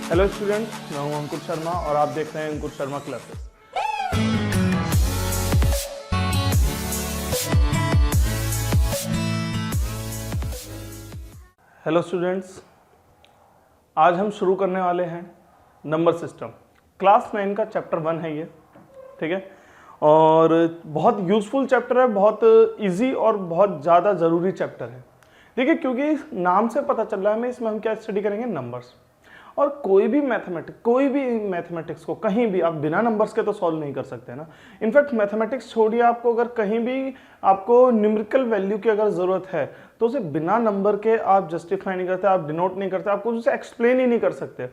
Hello students, मैं हूं अंकुर शर्मा और आप देख रहे हैं अंकुर शर्मा क्लासेस। हेलो स्टूडेंट्स, आज हम शुरू करने वाले हैं नंबर सिस्टम। क्लास 9 का चैप्टर 1 है ये, ठीक है। और बहुत यूज़फुल चैप्टर है, बहुत इजी और बहुत ज़्यादा ज़रूरी चैप्टर है। देखिए, क्योंकि नाम से पता चल रहा है इसमें हम क्या स्टडी करेंगे, नंबर्स। और कोई भी मैथमेटिक्स को कहीं भी आप बिना नंबर्स के तो सॉल्व नहीं कर सकते ना। इनफैक्ट मैथमेटिक्स छोड़िए, आपको अगर कहीं भी आपको न्यूमेरिकल वैल्यू की अगर ज़रूरत है तो उसे बिना नंबर के आप जस्टिफाई नहीं करते, आप डिनोट नहीं करते, आपको उसे एक्सप्लेन ही नहीं कर सकते।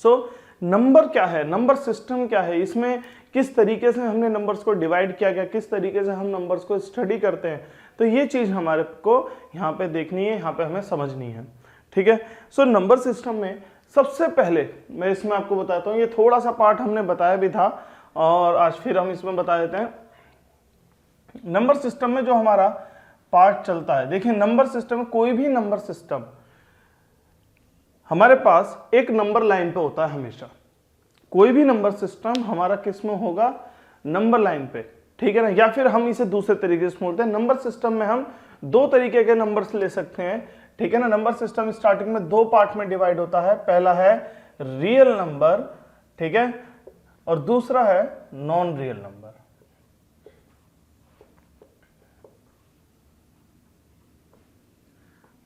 सो नंबर क्या है, नंबर सिस्टम क्या है, इसमें किस तरीके से हमने नंबर्स को डिवाइड किया गया, किस तरीके से हम नंबर्स को स्टडी करते हैं, तो ये चीज़ हमारे को यहाँ पे देखनी है, यहाँ पे हमें समझनी है, ठीक है। सो नंबर सिस्टम में सबसे पहले मैं इसमें आपको बताता हूँ, ये थोड़ा सा पार्ट हमने बताया भी था और आज फिर हम इसमें बता देते हैं। नंबर सिस्टम में जो हमारा पार्ट चलता है, देखिए नंबर सिस्टम, कोई भी नंबर सिस्टम हमारे पास एक नंबर लाइन पे होता है हमेशा। कोई भी नंबर सिस्टम हमारा किस में होगा, नंबर लाइन पे, ठीक है ना। या फिर हम इसे दूसरे तरीके से बोलते हैं, नंबर सिस्टम में हम दो तरीके के नंबर्स ले सकते हैं, ठीक है ना। नंबर सिस्टम स्टार्टिंग में दो पार्ट में डिवाइड होता है, पहला है रियल नंबर, ठीक है, और दूसरा है नॉन रियल नंबर।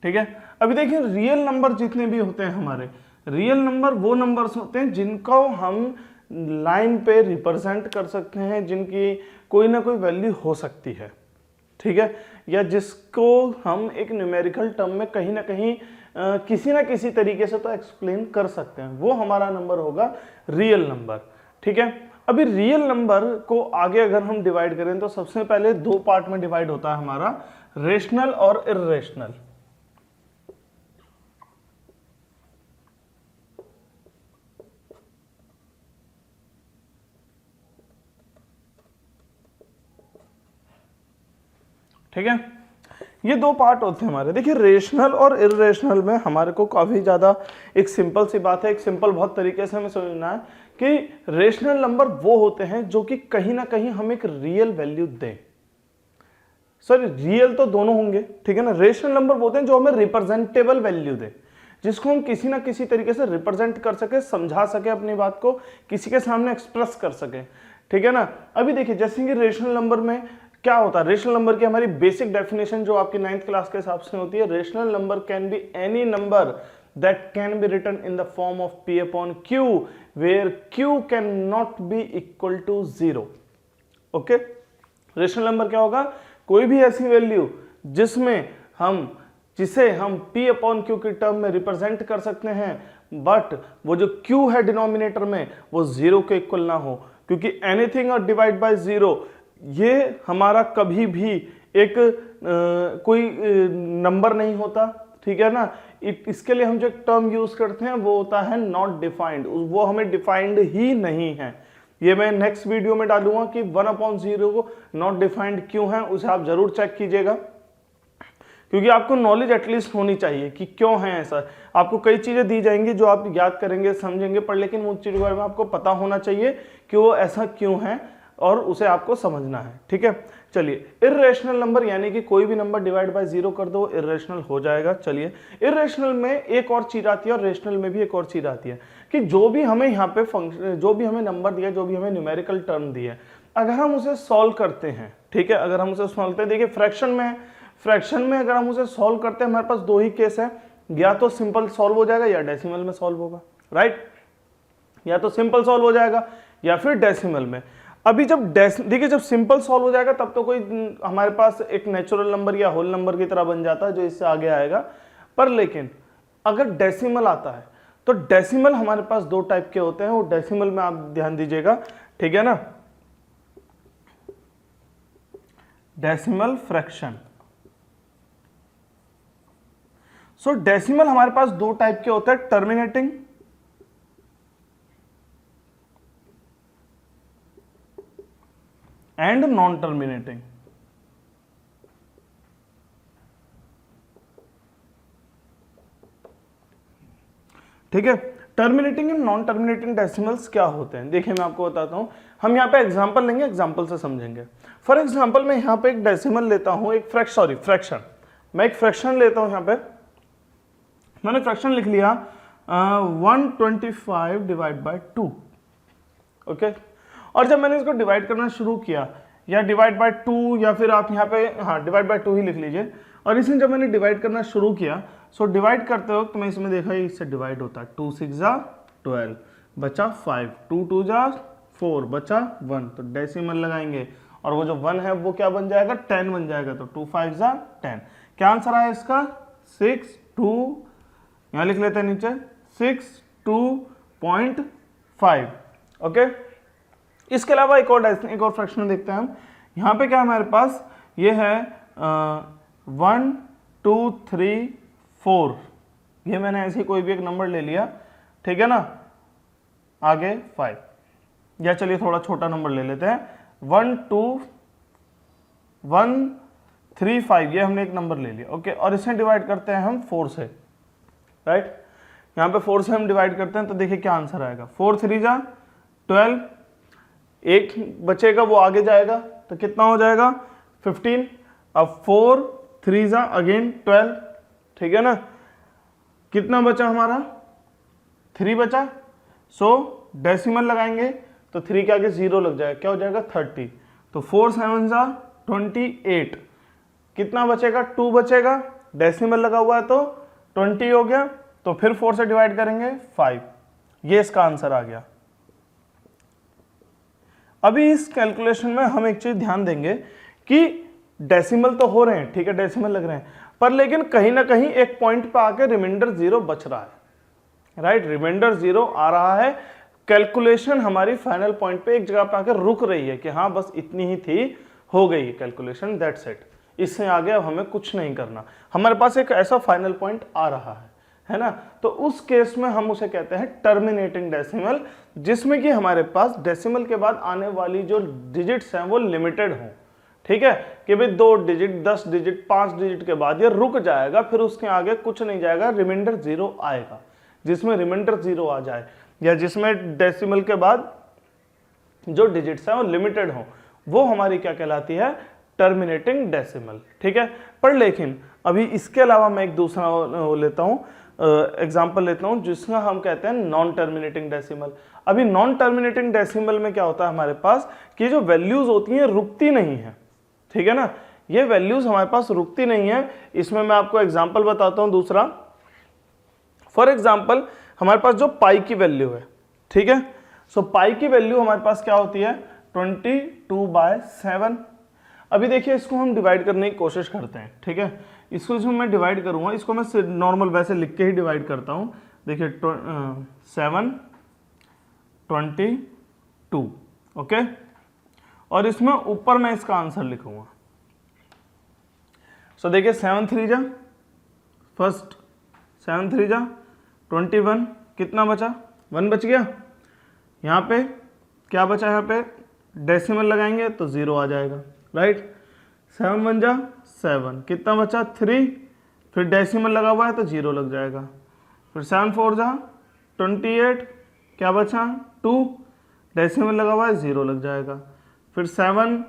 ठीक है, अभी देखिए रियल नंबर जितने भी होते हैं हमारे, रियल नंबर वो नंबर्स होते हैं जिनको हम लाइन पे रिप्रेजेंट कर सकते हैं, जिनकी कोई ना कोई वैल्यू हो सकती है, ठीक है, या जिसको हम एक न्यूमेरिकल टर्म में कहीं ना कहीं किसी ना किसी तरीके से तो एक्सप्लेन कर सकते हैं, वो हमारा नंबर होगा रियल नंबर, ठीक है। अभी रियल नंबर को आगे अगर हम डिवाइड करें तो सबसे पहले दो पार्ट में डिवाइड होता है हमारा, रेशनल और इर्रेशनल। ठीक है, ये दो पार्ट होते हैं हमारे। देखिए रेशनल और इर्रेशनल में हमारे को काफी ज्यादा एक सिंपल सी बात है, एक सिंपल बहुत तरीके से हमें समझना है कि रेशनल नंबर वो होते हैं जो कि कहीं ना कहीं हम एक रियल वैल्यू दें। सॉरी, रियल तो दोनों होंगे, ठीक है ना। रेशनल नंबर वो होते हैं जो हमें रिप्रेजेंटेबल वैल्यू दे, जिसको हम किसी ना किसी तरीके से रिप्रेजेंट कर सके, समझा सके, अपनी बात को किसी के सामने एक्सप्रेस कर सके, ठीक है ना। अभी देखिए जैसे कि रेशनल नंबर में क्या होता है, रेशनल नंबर की हमारी बेसिक डेफिनेशन जो आपकी 9th क्लास के हिसाब से होती है, rational number can be any number that can be written in the form of p upon q where q can not be equal to 0। Okay, rational number क्या होगा, कोई भी ऐसी वैल्यू जिसे हम p अपॉन q की term में represent कर सकते हैं, बट वो जो q है डिनोमिनेटर में वो 0 के इक्वल ना हो, क्योंकि एनीथिंग और डिवाइड बाय 0 ये हमारा कभी भी एक कोई नंबर नहीं होता, ठीक है ना। इसके लिए हम जो टर्म यूज करते हैं वो होता है नॉट डिफाइंड, वो हमें डिफाइंड ही नहीं है। ये मैं नेक्स्ट वीडियो में डालूंगा कि 1/0 को नॉट डिफाइंड क्यों है, उसे आप जरूर चेक कीजिएगा, क्योंकि आपको नॉलेज एटलीस्ट होनी चाहिए कि क्यों है ऐसा। आपको कई चीजें दी जाएंगी जो आप याद करेंगे, समझेंगे, पर लेकिन उन चीजों के बारे में आपको पता होना चाहिए कि वो ऐसा क्यों है और उसे आपको समझना है, ठीक है। चलिए, इर्रेशनल नंबर यानी कि कोई भी नंबर डिवाइड बाय 0 कर दो इर्रेशनल हो जाएगा। चलिए, इर्रेशनल में एक और चीज आती है और रेशनल में भी एक और चीज आती है कि जो भी हमें यहाँ पे फंक्शन, जो भी हमें नंबर दिया, जो भी हमें न्यूमेरिकल टर्म दिया, अगर हम उसे सॉल्व करते हैं, ठीक है, अगर हम उसे सॉल्व करते हैं, देखिए फ्रैक्शन में है, फ्रैक्शन में अगर हम उसे सॉल्व करते हैं हमारे पास दो ही केस है, या तो सिंपल सॉल्व हो जाएगा या डेसिमल में सॉल्व होगा, राइट। या तो सिंपल सॉल्व हो जाएगा या फिर डेसिमल में। अभी जब देखिए जब सिंपल सॉल्व हो जाएगा तब तो कोई हमारे पास एक नेचुरल नंबर या होल नंबर की तरह बन जाता है जो इससे आगे आएगा, पर लेकिन अगर डेसिमल आता है तो डेसिमल हमारे पास दो टाइप के होते हैं, वो डेसिमल में आप ध्यान दीजिएगा, ठीक है ना। डेसिमल फ्रैक्शन, सो डेसिमल हमारे पास दो टाइप के होते हैं, टर्मिनेटिंग एंड नॉन टर्मिनेटिंग। ठीक है, terminating and non terminating decimals क्या होते हैं, देखिए मैं आपको बताता हूँ। हम यहाँ पे एग्जांपल लेंगे, एग्जांपल से समझेंगे। फॉर एग्जांपल मैं यहाँ पे एक डेसिमल लेता हूँ, एक फ्रैक्शन, मैं एक फ्रैक्शन लेता हूँ। यहाँ पे मैंने फ्रैक्शन लिख लिया 125 डिवाइड बाय 2, ओके। और जब मैंने इसको डिवाइड करना शुरू किया, या डिवाइड बाय 2, या फिर आप यहाँ पे हाँ डिवाइड बाय 2 ही लिख लीजिए। और इसमें जब मैंने डिवाइड करना शुरू किया, सो डिवाइड करते वक्त मैं इसमें देखा इससे डिवाइड होता है, 2 6 जा 12 बचा 5, 2 2 जा 4 बचा 1, तो डेसिमल लगाएंगे और वो जो 1 है वो क्या बन जाएगा, 10 बन जाएगा। तो 2 5 जा 10। क्या आंसर आया इसका, 6 2, यहाँ लिख लेते हैं नीचे 62.5, ओके। इसके अलावा एक और फ्रैक्शन देखते हैं हम। यहाँ पे क्या हमारे पास ये है 1 2 3 4, ये मैंने ऐसे कोई भी एक नंबर ले लिया, ठीक है ना। आगे 5, या चलिए थोड़ा छोटा नंबर ले लेते हैं, 1 2 1 3 5, ये हमने एक नंबर ले लिया, ओके। और इसे डिवाइड करते हैं हम 4 से, राइट। यहाँ पे 4 से हम डिवाइड करते हैं, तो देखिए क्या आंसर आएगा, 4 3 जा 12, एक बचेगा वो आगे जाएगा, तो कितना हो जाएगा 15। अब 4 3 जा अगेन 12, ठीक है ना। कितना बचा हमारा, 3 बचा। सो डेसिमल लगाएंगे तो 3 के आगे 0 लग जाएगा, क्या हो जाएगा 30। तो 4 7 जा 28, कितना बचेगा 2 बचेगा, डेसिमल लगा हुआ है तो 20 हो गया। तो फिर 4 से डिवाइड करेंगे 5, ये इसका आंसर आ गया। अभी इस कैलकुलेशन में हम एक चीज ध्यान देंगे कि डेसिमल तो हो रहे हैं, ठीक है, डेसिमल लग रहे हैं, पर लेकिन कहीं ना कहीं एक पॉइंट पे आके रिमाइंडर 0 बच रहा है, राइट। रिमाइंडर 0 आ रहा है, कैलकुलेशन हमारी फाइनल पॉइंट पे एक जगह पे आकर रुक रही है कि हाँ बस इतनी ही थी, हो गई कैलकुलेशन, दैट्स इट, इससे आगे अब हमें कुछ नहीं करना। हमारे पास एक ऐसा फाइनल पॉइंट आ रहा है ना। तो उस केस में हम उसे कहते हैं टर्मिनेटिंग डेसिमल, जिसमें कि हमारे पास डेसिमल के बाद आने वाली जो डिजिट्स हैं वो लिमिटेड हों, ठीक है, कि भाई 2 डिजिट 10 डिजिट 5 डिजिट के बाद ये रुक जाएगा, फिर उसके आगे कुछ नहीं जाएगा, रिमाइंडर 0 आएगा। जिसमें रिमाइंडर 0 आ जाए या जिसमें डेसिमल के बाद जो डिजिट्स हैं वो लिमिटेड हो, वो हमारी क्या कहलाती है, टर्मिनेटिंग डेसिमल, ठीक है। पर लेकिन अभी इसके अलावा मैं एक दूसरा लेता हूं, एग्जाम्पल लेता हूं, जिसका हम कहते हैं नॉन टर्मिनेटिंग डेसिमल। अभी नॉन टर्मिनेटिंग डेसिमल में क्या होता है हमारे पास कि जो वैल्यूज होती हैं रुकती नहीं है, ठीक है ना, ये वैल्यूज हमारे पास रुकती नहीं है। इसमें मैं आपको एग्जाम्पल बताता हूं दूसरा। फॉर एग्जाम्पल हमारे पास जो पाई की वैल्यू है, ठीक है, सो पाई की वैल्यू हमारे पास क्या होती है 22/7। अभी देखिए इसको हम डिवाइड करने की कोशिश करते हैं, ठीक है। इसको इसमें मैं डिवाइड करूंगा, इसको मैं नॉर्मल वैसे लिख के ही डिवाइड करता हूं। देखिए 7 22, ओके। और इसमें ऊपर मैं इसका आंसर लिखूंगा। सो देखिए 7 3 जा फर्स्ट 7 3 जा 21, कितना बचा 1 बच गया। यहाँ पे क्या बचा, यहाँ पे डेसिमल लगाएंगे तो 0 आ जाएगा, राइट। 7 1 जा 7, कितना बचा 3, फिर डेसिमल लगा हुआ है तो 0 लग जाएगा। फिर 7 4 जा 28, क्या बचा 2, डेसिमल लगा हुआ है 0 लग जाएगा। फिर 7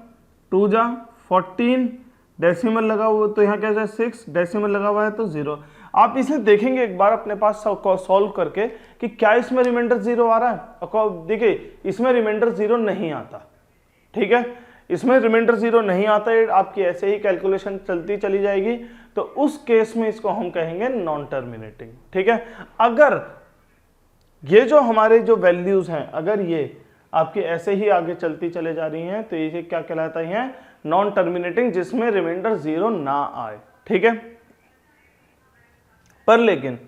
2 जा 14, डेसिमल लगा हुआ तो यहाँ क्या जाए 6, डेसिमल लगा हुआ है तो 0। आप इसे देखेंगे एक बार अपने पास सॉल्व करके कि क्या इसमें रिमाइंडर 0 आ रहा है। देखिए इसमें रिमाइंडर 0 नहीं आता, ठीक है, इसमें रिमाइंडर 0 नहीं आता है, आपकी ऐसे ही कैलकुलेशन चलती चली जाएगी। तो उस केस में इसको हम कहेंगे नॉन टर्मिनेटिंग, ठीक है। अगर ये जो हमारे जो वैल्यूज हैं अगर ये आपकी ऐसे ही आगे चलती चले जा रही हैं तो ये क्या कहलाता है, नॉन टर्मिनेटिंग, जिसमें रिमाइंडर 0 ना आए, ठीक है। पर लेकिन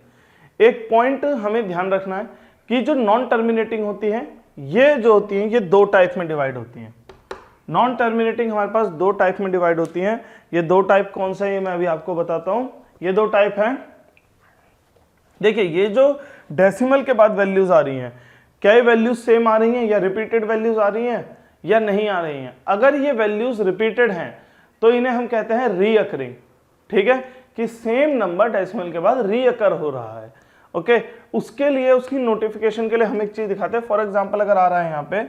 एक पॉइंट हमें ध्यान रखना है कि जो नॉन टर्मिनेटिंग होती है ये जो होती हैं ये 2 टाइप में डिवाइड होती हैं। नॉन टर्मिनेटिंग हमारे पास 2 टाइप में डिवाइड होती हैं। ये 2 टाइप कौन सा है ये मैं अभी आपको बताता हूं। ये 2 टाइप हैं, देखिए ये जो डेसिमल के बाद वैल्यूज आ रही हैं, क्या ये वैल्यूज सेम आ रही हैं या रिपीटेड वैल्यूज आ रही हैं या नहीं आ रही हैं। अगर ये वैल्यूज रिपीटेड हैं तो इन्हें हम कहते हैं रीअकरिंग, ठीक है, कि सेम नंबर डेसिमल के बाद रीअकर हो रहा है, ओके। उसके लिए, उसकी नोटिफिकेशन के लिए हम एक चीज दिखाते हैं। फॉर एग्जांपल अगर आ रहा है यहाँ पे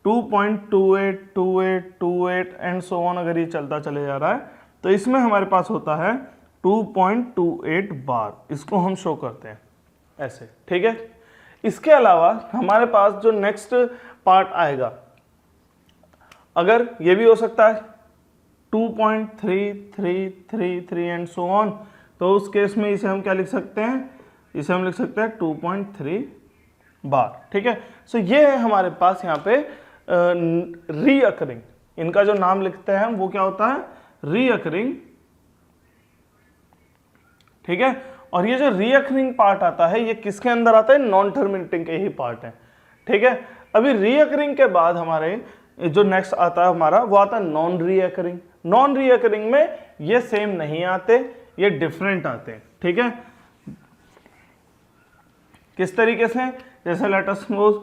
2.282828 एंड सो ऑन, अगर ये चलता चले जा रहा है तो इसमें हमारे पास होता है 2.28 बार, इसको हम शो करते हैं ऐसे, ठीक है। इसके अलावा हमारे पास जो नेक्स्ट पार्ट आएगा, अगर ये भी हो सकता है 2.3333 एंड सो ऑन, तो उस केस में इसे हम क्या लिख सकते हैं, इसे हम लिख सकते हैं 2.3 बार, ठीक है। सो ये है हमारे पास यहाँ पे रीअकरिंग, इनका जो नाम लिखते हैं वो क्या होता है, रीअकरिंग, ठीक है। और ये जो रीअकरिंग पार्ट आता है ये किसके अंदर आता है, नॉन टर्मिनेटिंग के ही पार्ट है, ठीक है। अभी रीअकरिंग के बाद हमारे जो नेक्स्ट आता है हमारा वो आता है नॉन रीअकरिंग। नॉन रीअकरिंग में ये सेम नहीं आते, ये डिफरेंट आते हैं, ठीक है। किस तरीके से, जैसे let us suppose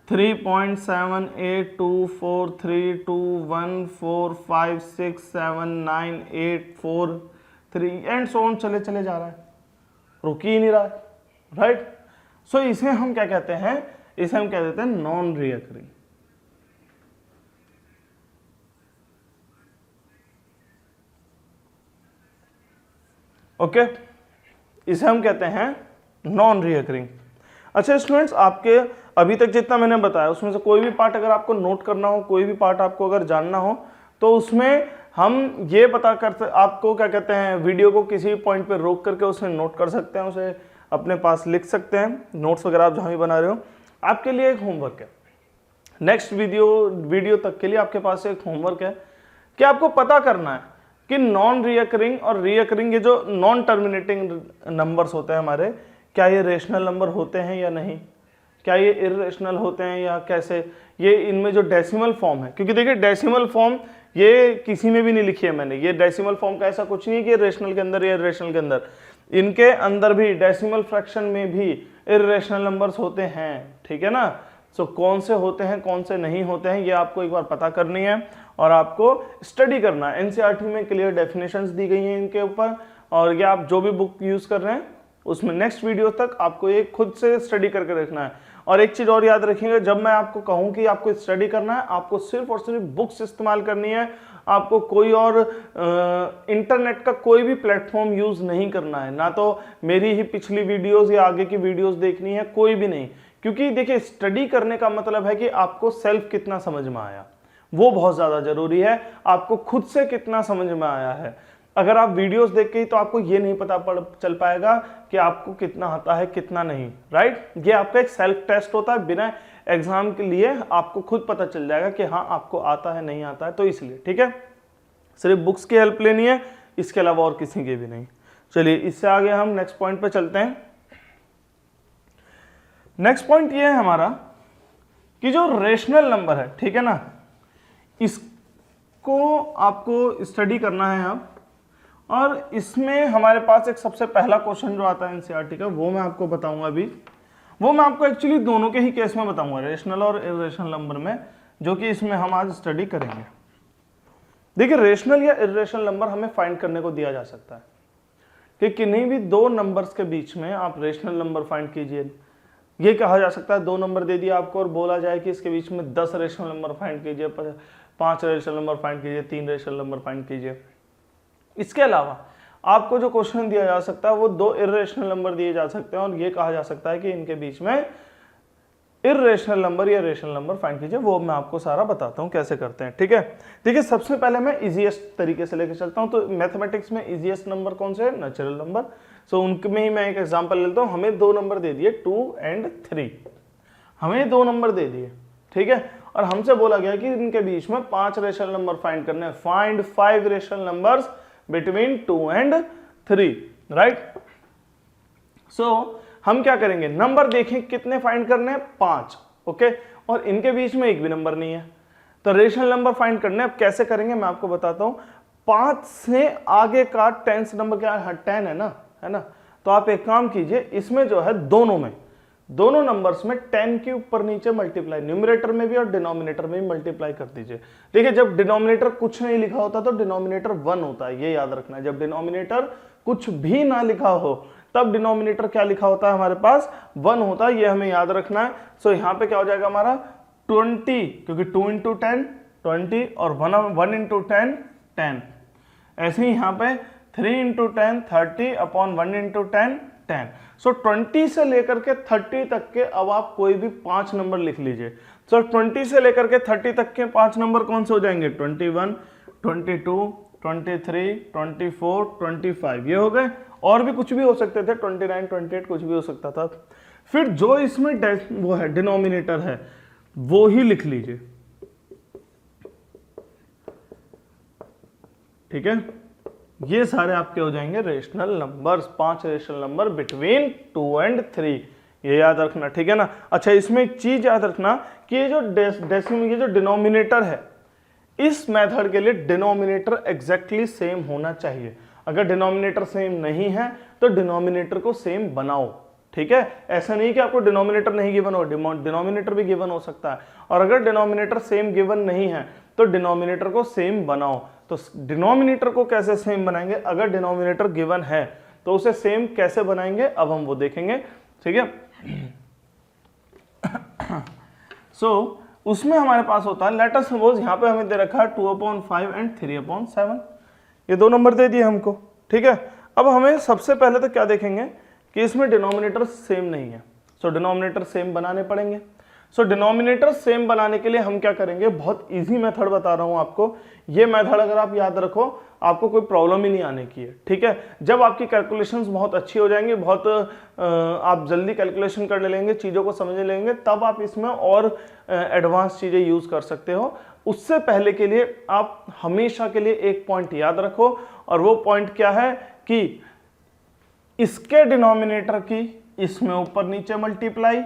3.78243214567984 and so on चले चले जा रहा है, रुक ही नहीं रहा है, राइट। सो इसे हम क्या कहते हैं, इसे हम कह देते हैं नॉन रीअकरिंग। ओके, इसे हम कहते हैं नॉन रीअकरिंग। अच्छा स्टूडेंट्स, आपके अभी तक जितना मैंने बताया उसमें से कोई भी पार्ट अगर आपको नोट करना हो, कोई भी पार्ट आपको अगर जानना हो, तो उसमें हम ये पता कर, आपको क्या कहते हैं, वीडियो को किसी पॉइंट पे रोक करके उसे नोट कर सकते हैं, उसे अपने पास लिख सकते हैं, नोट्स वगैरह आप जहाँ भी बना रहे हो। आपके लिए एक होमवर्क है, नेक्स्ट वीडियो तक के लिए आपके पास एक होमवर्क है कि आपको पता करना है कि नॉन रीअकरिंग और रीअकरिंग, ये जो नॉन टर्मिनेटिंग नंबर्स होते हैं हमारे, क्या ये रेशनल नंबर होते हैं या नहीं, क्या ये इर्रेशनल होते हैं या कैसे, ये इनमें जो डेसिमल फॉर्म है, क्योंकि देखिए डेसिमल फॉर्म ये किसी में भी नहीं लिखी है मैंने, ये डेसिमल फॉर्म का ऐसा कुछ नहीं है कि रेशनल के अंदर या इर्रेशनल के अंदर, इनके अंदर भी डेसिमल फ्रैक्शन में भी इर्रेशनल नंबर्स होते हैं, ठीक है ना। सो कौन से होते हैं कौन से नहीं होते हैं ये आपको एक बार पता करनी है और आपको स्टडी करना है। एनसीईआरटी में क्लियर डेफिनेशंस दी गई हैं इनके ऊपर, और ये आप जो भी बुक यूज कर रहे हैं उसमें नेक्स्ट वीडियो तक आपको ये खुद से स्टडी करके देखना है। और एक चीज और याद रखिएगा, जब मैं आपको कहूं कि आपको स्टडी करना है, आपको सिर्फ और सिर्फ बुक्स इस्तेमाल करनी है, आपको कोई और इंटरनेट का कोई भी प्लेटफॉर्म यूज नहीं करना है, ना तो मेरी ही पिछली वीडियोस या आगे की वीडियोस देखनी है, कोई भी नहीं। क्योंकि देखिए स्टडी करने का मतलब है कि आपको सेल्फ कितना समझ में आया, वो बहुत ज्यादा जरूरी है, आपको खुद से कितना समझ में आया है। अगर आप वीडियोस देख के ही तो आपको ये नहीं पता चल पाएगा कि आपको कितना आता है कितना नहीं, राइट। ये आपका एक सेल्फ टेस्ट होता है, बिना एग्जाम के लिए आपको खुद पता चल जाएगा कि हाँ आपको आता है नहीं आता है, तो इसलिए ठीक है, सिर्फ बुक्स की हेल्प लेनी है, इसके अलावा और किसी की भी नहीं। चलिए इससे आगे हम नेक्स्ट पॉइंट पे चलते हैं। नेक्स्ट पॉइंट ये है हमारा कि जो रेशनल नंबर है, ठीक है ना, इसको आपको स्टडी करना है अब, और इसमें हमारे पास एक सबसे पहला क्वेश्चन जो आता है एनसीईआरटी का, वो मैं आपको बताऊंगा अभी। वो मैं आपको एक्चुअली दोनों के ही केस में बताऊंगा, रेशनल और इर्रेशनल नंबर में, जो कि इसमें हम आज स्टडी करेंगे। देखिए रेशनल या इर्रेशनल नंबर हमें फाइंड करने को दिया जा सकता है कि किन्हीं भी दो नंबर्स के बीच में आप रेशनल नंबर फाइंड कीजिए। ये कहा जा सकता है, दो नंबर दे दिया आपको और बोला जाए कि इसके बीच में 10 रेशनल नंबर फाइंड कीजिए, 5 रेशनल नंबर फाइंड कीजिए, 3 रेशनल नंबर फाइंड कीजिए। इसके अलावा आपको जो क्वेश्चन दिया जा सकता है वो 2 इर्रेशनल नंबर दिए जा सकते हैं और ये कहा जा सकता है कि इनके बीच में इर्रेशनल नंबर या रेशनल नंबर फाइंड कीजिए। वो मैं आपको सारा बताता हूं कैसे करते हैं, ठीक है। देखिए सबसे पहले मैं इजीएस्ट तरीके से लेकर चलता हूं। तो मैथमेटिक्स में इजीएस्ट नंबर कौन से है, नेचुरल नंबर। सो उनमें ही मैं एक एग्जांपल लेता हूं। हमें 2 नंबर दे दिए 2 और 3, हमें 2 नंबर दे दिए, ठीक है, और हमसे बोला गया कि इनके बीच में 5 रेशनल नंबर फाइंड करने हैं। फाइंड 5 रेशनल नंबर्स बिटवीन 2 और 3, राइट। सो हम क्या करेंगे, नंबर देखें कितने फाइंड करने हैं, 5, ओके, और इनके बीच में एक भी नंबर नहीं है, तो रेशनल नंबर फाइंड करने। अब कैसे करेंगे मैं आपको बताता हूं। 5 से आगे का 10th नंबर क्या है, 10 है ना। तो आप एक काम कीजिए, इसमें जो है दोनों नंबर्स में 10 के ऊपर नीचे मल्टीप्लाई, न्यूमरेटर में भी और डिनोमिनेटर में भी मल्टीप्लाई कर दीजिए। देखिए जब डिनोमिनेटर कुछ नहीं लिखा होता तो डिनोमिनेटर 1 होता है, ये याद रखना है। जब डिनोमिनेटर कुछ भी ना लिखा हो तब डिनोमिनेटर क्या लिखा होता है हमारे पास 1 होता है, ये हमें याद रखना है। सो यहाँ पे क्या हो जाएगा हमारा 20, क्योंकि 2 इंटू 10 20 और 1 इंटू 10 10। ऐसे ही यहाँ पे 3 इंटू 10 30 अपॉन 1 इंटू 10 10। सो 20 से लेकर के 30 तक के अब आप कोई भी 5 नंबर लिख लीजिए। सो 20 से लेकर के 30 तक के 5 नंबर कौन से हो जाएंगे 21 22 23 24 25, ये हो गए। और भी कुछ भी हो सकते थे 29 28 कुछ भी हो सकता था। फिर जो इसमें वो है डिनोमिनेटर है वो ही लिख लीजिए, ठीक है। ये सारे आपके हो जाएंगे rational numbers, 5 rational number between 2 and 3, ये याद रखना, ठीक है ना। अच्छा, इसमें एक चीज याद रखना कि ये जो डेसिमल, ये जो डिनोमिनेटर है, इस मेथड के लिए डिनोमिनेटर एग्जैक्टली सेम होना चाहिए। अगर डिनोमिनेटर सेम नहीं है तो डिनोमिनेटर को सेम बनाओ, ठीक है। ऐसा नहीं कि आपको डिनोमिनेटर नहीं गिवन हो, डिनोमिनेटर भी गिवन हो सकता है। और अगर डिनोमिनेटर सेम गिवन नहीं है तो डिनोमिनेटर को सेम बनाओ। तो डिनोमिनेटर को कैसे सेम बनाएंगे, अगर डिनोमिनेटर गिवन है तो उसे सेम कैसे बनाएंगे अब हम वो देखेंगे, ठीक है। सो उसमें हमारे पास होता है, लेट अस सपोज यहाँ पे हमें दे रखा है 2/5 एंड 3/7, ये 2 नंबर दे दिए हमको, ठीक है। अब हमें सबसे पहले तो क्या देखेंगे कि इसमें डिनोमिनेटर सेम नहीं है, सो डिनोमिनेटर सेम बनाने पड़ेंगे। सो डिनोमिनेटर सेम बनाने के लिए हम क्या करेंगे, बहुत इजी मेथड बता रहा हूं आपको। ये मेथड अगर आप याद रखो आपको कोई प्रॉब्लम ही नहीं आने की है, ठीक है। जब आपकी कैलकुलेशंस बहुत अच्छी हो जाएंगी, बहुत आप जल्दी कैलकुलेशन करने लेंगे, चीज़ों को समझने लेंगे, तब आप इसमें और एडवांस चीज़ें यूज़ कर सकते हो। उससे पहले के लिए आप हमेशा के लिए एक पॉइंट याद रखो, और वो पॉइंट क्या है कि इसके डिनोमिनेटर की इसमें ऊपर नीचे मल्टीप्लाई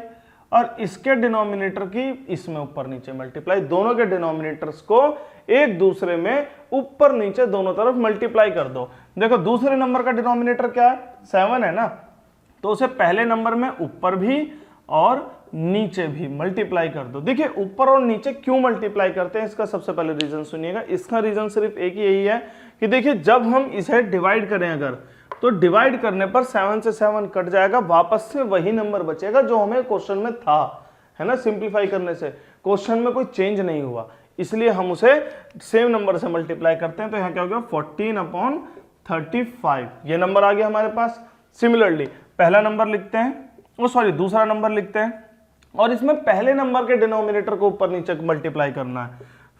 और इसके डिनोमिनेटर की इसमें ऊपर नीचे मल्टीप्लाई, दोनों के डिनोमिनेटर्स को एक दूसरे में ऊपर नीचे दोनों तरफ मल्टीप्लाई कर दो। देखो दूसरे नंबर का डिनोमिनेटर क्या है 7 है ना, तो उसे पहले नंबर में ऊपर भी और नीचे भी मल्टीप्लाई कर दो। देखिए ऊपर और नीचे क्यों मल्टीप्लाई करते हैं, इसका सबसे पहले रीजन सुनिएगा। इसका रीजन सिर्फ एक ही यही है कि देखिए जब हम इसे डिवाइड करें अगर, तो डिवाइड करने पर 7 से 7 कट जाएगा, वापस से वही नंबर बचेगा जो हमें क्वेश्चन में था, है ना। सिंप्लीफाई करने से क्वेश्चन में कोई चेंज नहीं हुआ, इसलिए हम उसे सेम नंबर से मल्टीप्लाई करते हैं। तो यहाँ क्या हो गया 14/35, ये नंबर आ गया हमारे पास। सिमिलरली पहला नंबर लिखते हैं, दूसरा नंबर लिखते हैं, और इसमें पहले नंबर के डिनोमिनेटर को ऊपर नीचे मल्टीप्लाई करना है।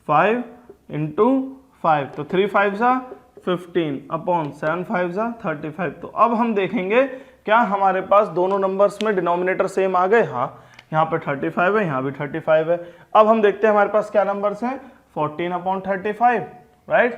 5 × 5 तो 3 5 15 अपॉन 7 5 35। तो अब हम देखेंगे क्या हमारे पास दोनों नंबर्स में डिनोमिनेटर सेम आ गए। हाँ, यहाँ पे 35 है, यहाँ भी 35 है। अब हम देखते हैं हमारे पास क्या नंबर्स हैं, 14/35 राइट,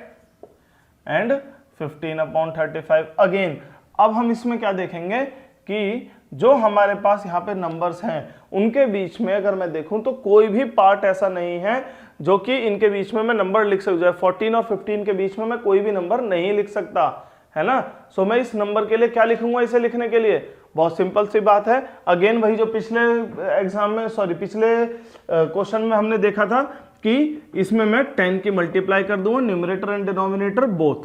एंड 15/35 अगेन। अब हम इसमें क्या देखेंगे कि जो हमारे पास यहाँ पे नंबर्स हैं उनके बीच में अगर मैं देखूं तो कोई भी पार्ट ऐसा नहीं है जो कि इनके बीच में मैं नंबर लिख सकूं। 14 और 15 के बीच में मैं कोई भी नंबर नहीं लिख सकता, है ना। सो मैं इस नंबर के लिए क्या लिखूंगा, इसे लिखने के लिए बहुत सिंपल सी बात है। अगेन वही जो पिछले एग्जाम में पिछले क्वेश्चन में हमने देखा था कि इसमें मैं 10 की मल्टीप्लाई कर दूंगा, न्यूमरेटर एंड डिनोमिनेटर बोथ,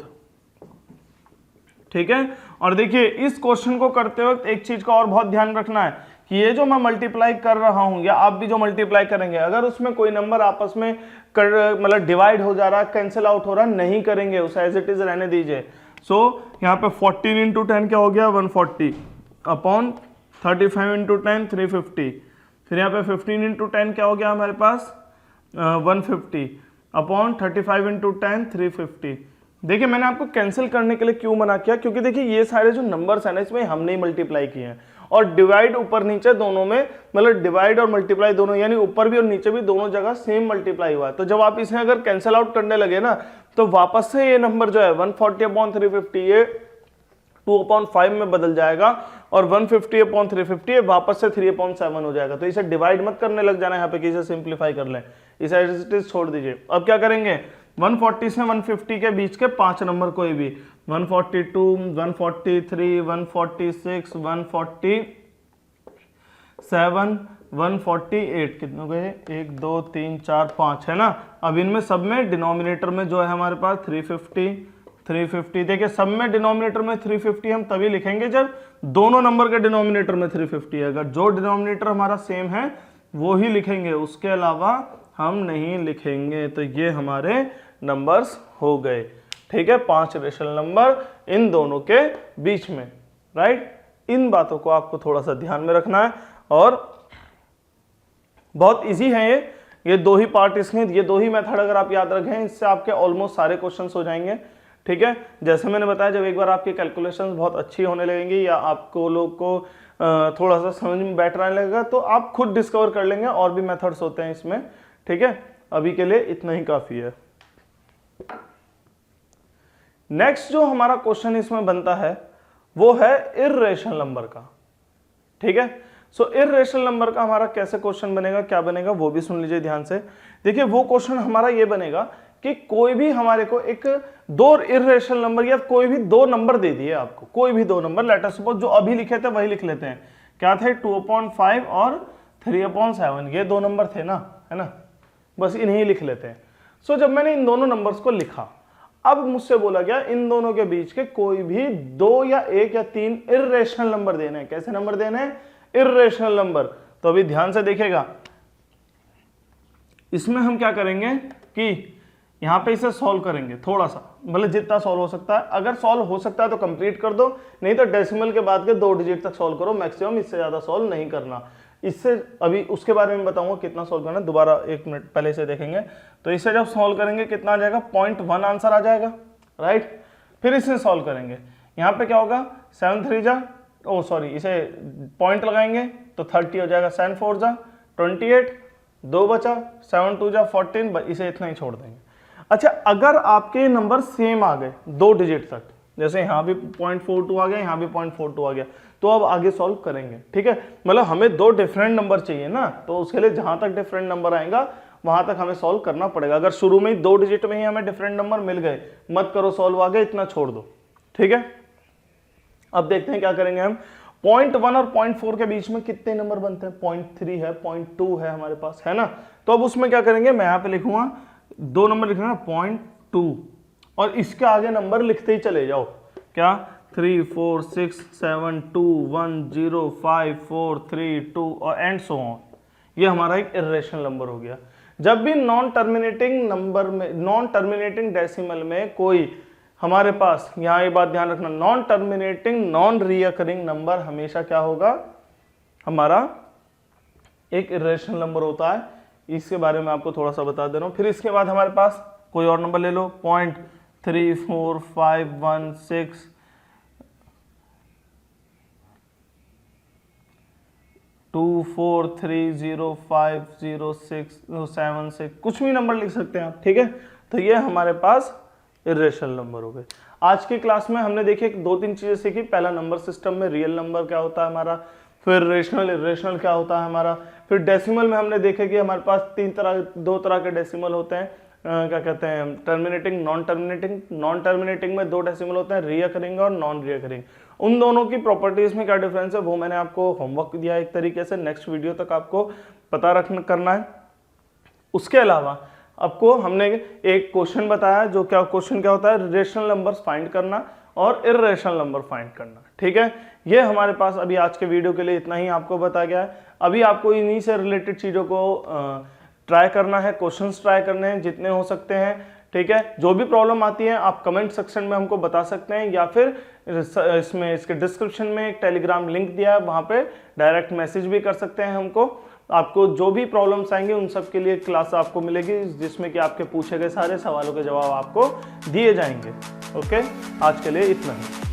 ठीक है। और देखिए इस क्वेश्चन को करते वक्त एक चीज का और बहुत ध्यान रखना है कि ये जो मैं मल्टीप्लाई कर रहा हूं या आप भी जो मल्टीप्लाई करेंगे, अगर उसमें कोई नंबर आपस में मतलब डिवाइड हो जा रहा है, कैंसिल आउट हो रहा, नहीं करेंगे, उसे एज इट इज रहने दीजिए। सो यहाँ पे 14 × 10 क्या हो गया 140 अपॉन 35 × 10 350। फिर यहाँ पे 15 × 10 क्या हो गया हमारे पास 150 अपॉन 35 × 10 350। देखिए मैंने आपको कैंसिल करने के लिए क्यों मना किया, क्योंकि देखिए ये सारे जो नंबर्स हैं ना इसमें हमने ही मल्टीप्लाई किए हैं, और डिवाइड ऊपर नीचे दोनों में, मतलब डिवाइड और मल्टीप्लाई दोनों, यानी ऊपर भी और नीचे भी दोनों जगह सेम मल्टीप्लाई हुआ है। तो जब आप इसे अगर कैंसिल आउट करने लगे ना तो वापस से ये नंबर जो है 140/350 ये 2/5 में बदल जाएगा, और 150/350 ये वापस से 3/7 हो जाएगा। तो इसे डिवाइड मत करने लग जाना यहाँ पे कि इसे सिंप्लीफाई कर लें, इसे एज इट इज छोड़ दीजिए। अब क्या करेंगे, 140 से 150 के बीच के 5 नंबर कोई भी, 142 143 146 147 148, कितने गए 1 2 3 4 5, है ना। अब इनमें सब में डिनोमिनेटर में जो है हमारे पास 350 350, देखिए सब में डिनोमिनेटर में 350 हम तभी लिखेंगे जब दोनों नंबर के डिनोमिनेटर में 350 है, अगर जो डिनोमिनेटर हमारा सेम है वो ही लिखेंगे, उसके अलावा हम नहीं लिखेंगे। तो ये हमारे नंबर्स हो गए, ठीक है, 5 रेशनल नंबर इन दोनों के बीच में, राइट। इन बातों को आपको थोड़ा सा ध्यान में रखना है और बहुत इजी है ये दो ही पार्ट इसमें, ये दो ही मेथड अगर आप याद रखें इससे आपके ऑलमोस्ट सारे क्वेश्चंस हो जाएंगे, ठीक है। जैसे मैंने बताया जब एक बार आपकी कैलकुलेशंस बहुत अच्छी होने लगेंगी या आपको लोग को थोड़ा सा समझ में बैठ आने लगेगा तो आप खुद डिस्कवर कर लेंगे और भी मेथड्स होते हैं इसमें, ठीक है। अभी के लिए इतना ही काफी है। नेक्स्ट जो हमारा क्वेश्चन इसमें बनता है वो है इर्रेशनल नंबर का, ठीक है। सो इर्रेशनल नंबर का हमारा कैसे क्वेश्चन बनेगा, क्या बनेगा वो भी सुन लीजिए ध्यान से। देखिए वो क्वेश्चन हमारा ये बनेगा कि कोई भी हमारे को एक दो इर्रेशनल नंबर या कोई भी दो नंबर दे दिए आपको, कोई भी दो नंबर, लेट अस सपोज जो अभी लिखे थे वही लिख लेते हैं, क्या थे 2/5 और 3/7, ये दो नंबर थे ना, है ना, बस इन्हीं लिख लेते हैं। सो जब मैंने इन दोनों नंबर्स को लिखा, अब मुझसे बोला गया इन दोनों के बीच के कोई भी दो या एक या तीन इर्रेशनल नंबर देने हैं। कैसे नंबर देने हैं? Irrational number. तो अभी ध्यान से देखिएगा, इसमें हम क्या करेंगे कि यहां पे इसे सॉल्व करेंगे थोड़ा सा, मतलब जितना सॉल्व हो सकता है, अगर सॉल्व हो सकता है तो कंप्लीट कर दो, नहीं तो डेसिमल के बाद के 2 डिजिट तक सॉल्व करो मैक्सिमम, इससे ज्यादा सॉल्व नहीं करना। इससे अभी उसके बारे में बताऊंगा कितना सॉल्व करना, दोबारा 1 मिनट पहले से देखेंगे। तो इसे जब सॉल्व करेंगे कितना आ जाएगा, 0.1 आंसर आ जाएगा, राइट। फिर इसे सॉल्व करेंगे, यहाँ पे क्या होगा 7 3 जा, ओ सॉरी, इसे पॉइंट लगाएंगे तो 30 हो जाएगा, 7 4 जा 28, 2 बचा, 7 2 जा 14, इसे इतना ही छोड़ देंगे। अच्छा, अगर आपके नंबर सेम आ गए 2 डिजिट तक, जैसे यहाँ भी 0.42 आ गया, यहाँ भी 0.42 आ गया, तो अब आगे सॉल्व करेंगे, ठीक है। मतलब हमें 2 डिफरेंट नंबर चाहिए ना, तो उसके लिए जहां तक डिफरेंट नंबर आएगा वहां तक हमें सॉल्व करना पड़ेगा। अगर शुरू में ही 2 डिजिट में ही हमें डिफरेंट नंबर मिल गए, मत करो सॉल्व, आगे इतना छोड़ दो, ठीक है। अब देखते हैं क्या करेंगे हम। 0.1 और 0.4 के बीच में कितने नंबर बनते हैं? 0.3 है, 0.2 है हमारे पास, है ना। तो अब उसमें क्या करेंगे, मैं यहाँ पे लिखूंगा 2 नंबर लिखना 0.2 और इसके आगे नंबर लिखते ही चले जाओ, क्या 3 4 6 7 2 1 0 5 4 3 2 और एंड सो ऑन। ये हमारा एक इर्रेशनल नंबर हो गया। जब भी नॉन टर्मिनेटिंग नंबर में, नॉन टर्मिनेटिंग डेसिमल में कोई हमारे पास, यहाँ ये बात ध्यान रखना, non terminating non recurring number हमेशा क्या होगा, हमारा एक इर्रेशनल नंबर होता है। इसके बारे में आपको थोड़ा सा बता दे रहा हूँ। फिर इसके बाद हमारे पास कोई और नंबर ले लो, 0.3451 243050676, कुछ भी नंबर लिख सकते हैं आप, ठीक है। तो ये हमारे पास इर्रेशनल नंबर हो गए। आज की क्लास में हमने देखिए 2-3 चीजें सीखी। पहला, नंबर सिस्टम में रियल नंबर क्या होता है हमारा, फिर रेशनल इर्रेशनल क्या होता है हमारा, फिर डेसिमल में हमने देखा कि हमारे पास 2 तरह के डेसिमल होते हैं, क्या कहते हैं, terminating, non terminating. Non terminating में 2 डेसिमल होते हैं, रिकरिंग और नॉन रिकरिंग। उन दोनों की प्रॉपर्टीज में क्या डिफरेंस है वो मैंने आपको होमवर्क दिया एक तरीके से, नेक्स्ट वीडियो तक आपको पता करना है। उसके अलावा आपको हमने एक क्वेश्चन बताया, जो क्या क्वेश्चन क्या होता है, रेशनल नंबर्स फाइंड करना और इर्रेशनल नंबर फाइंड करना, ठीक है। ये हमारे पास अभी आज के वीडियो के लिए इतना ही आपको बताया गया है। अभी आपको इन्हीं से रिलेटेड चीज़ों को ट्राई करना है, क्वेश्चंस ट्राई करने हैं जितने हो सकते हैं, ठीक है। जो भी प्रॉब्लम आती है आप कमेंट सेक्शन में हमको बता सकते हैं, या फिर इसमें इसके डिस्क्रिप्शन में एक टेलीग्राम लिंक दिया है, वहाँ पे डायरेक्ट मैसेज भी कर सकते हैं हमको। आपको जो भी प्रॉब्लम्स आएंगे उन सब के लिए क्लास आपको मिलेगी, जिसमें कि आपके पूछे गए सारे सवालों के जवाब आपको दिए जाएंगे। ओके, आज के लिए इतना ही।